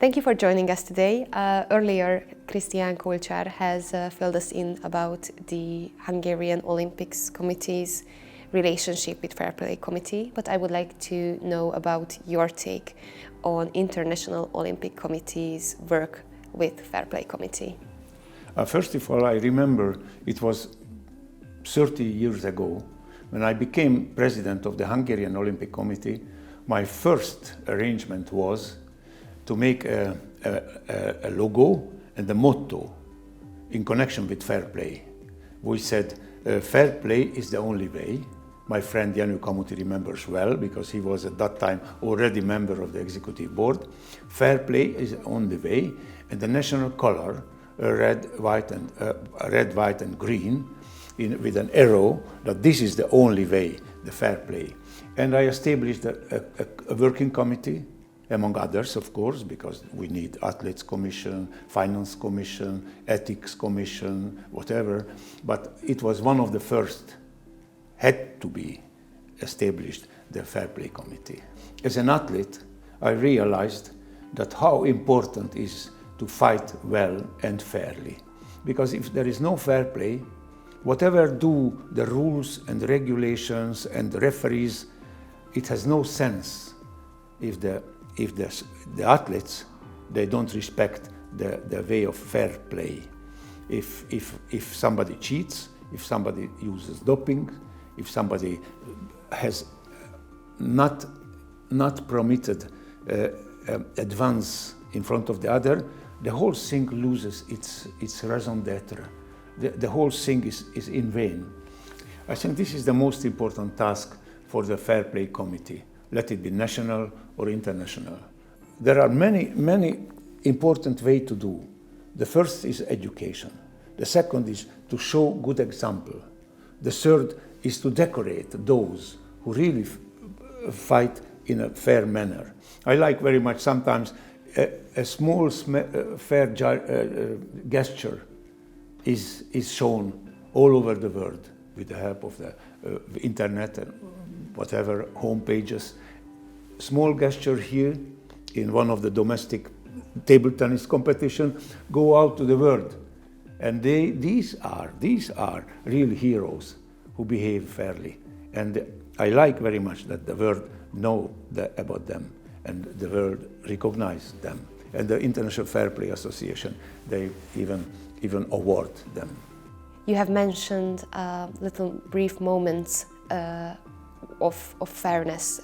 Thank you for joining us today. Earlier, Christian Kolcsár has filled us in about the Hungarian Olympics Committee's relationship with Fair Play Committee, but I would like to know about your take on International Olympic Committee's work with Fair Play Committee. First of all, I remember it was 30 years ago when I became president of the Hungarian Olympic Committee. My first arrangement was to make a logo and a motto in connection with fair play. We said, fair play is the only way. My friend Jenő Kamuti remembers well, because he was at that time already member of the executive board. Fair play is the only way, and the national color, red, white and green, with an arrow, that this is the only way, the fair play. And I established a working committee, among others, of course, because we need Athletes Commission, Finance Commission, Ethics Commission, whatever. But it was one of the first, had to be established, the Fair Play Committee. As an athlete, I realized that how important is to fight well and fairly. Because if there is no fair play, whatever do the rules and regulations and the referees, it has no sense if the athletes, they don't respect the way of fair play. If somebody cheats, if somebody uses doping, if somebody has not permitted advance in front of the other, the whole thing loses its raison d'etre. The whole thing is in vain. I think this is the most important task for the Fair Play Committee, let it be national or international. There are many important ways to do. The first is education. The second is to show good example. The third is to decorate those who really fight in a fair manner. I like very much sometimes a small fair gesture is shown all over the world with the help of the internet and whatever home pages. Small gesture here in one of the domestic table tennis competition go out to the world, and these are real heroes who behave fairly, and I like very much that the world know about them and the world recognize them, and the International Fair Play Association, they even award them. You have mentioned little brief moments of fairness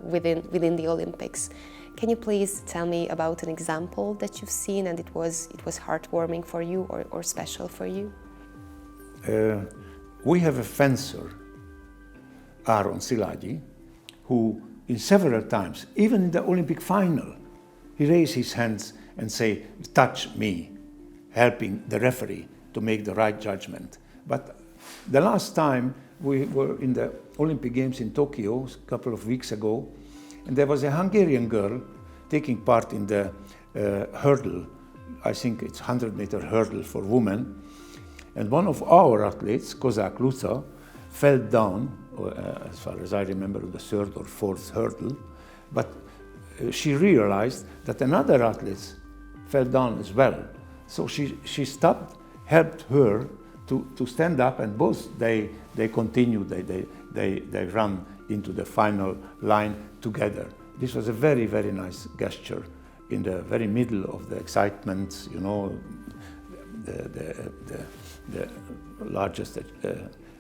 within the Olympics. Can you please tell me about an example that you've seen and it was heartwarming for you or special for you? We have a fencer, Áron Szilágyi, who in several times, even in the Olympic final, he raised his hands and say, touch me, helping the referee to make the right judgment. But the last time we were in the Olympic Games in Tokyo a couple of weeks ago, and there was a Hungarian girl taking part in the hurdle. I think it's 100-meter hurdle for women. And one of our athletes, Kozák Luca, fell down, as far as I remember, the third or fourth hurdle. But she realized that another athlete fell down as well. So she stopped, helped her to stand up, and both they continued, they run into the final line together. This was a very, very nice gesture in the very middle of the excitement, you know, the largest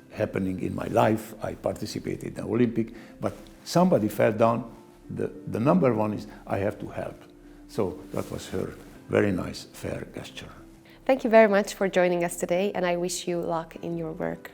happening in my life. I participated in the Olympic, but somebody fell down. The number one is I have to help. So that was her very nice, fair gesture. Thank you very much for joining us today, and I wish you luck in your work.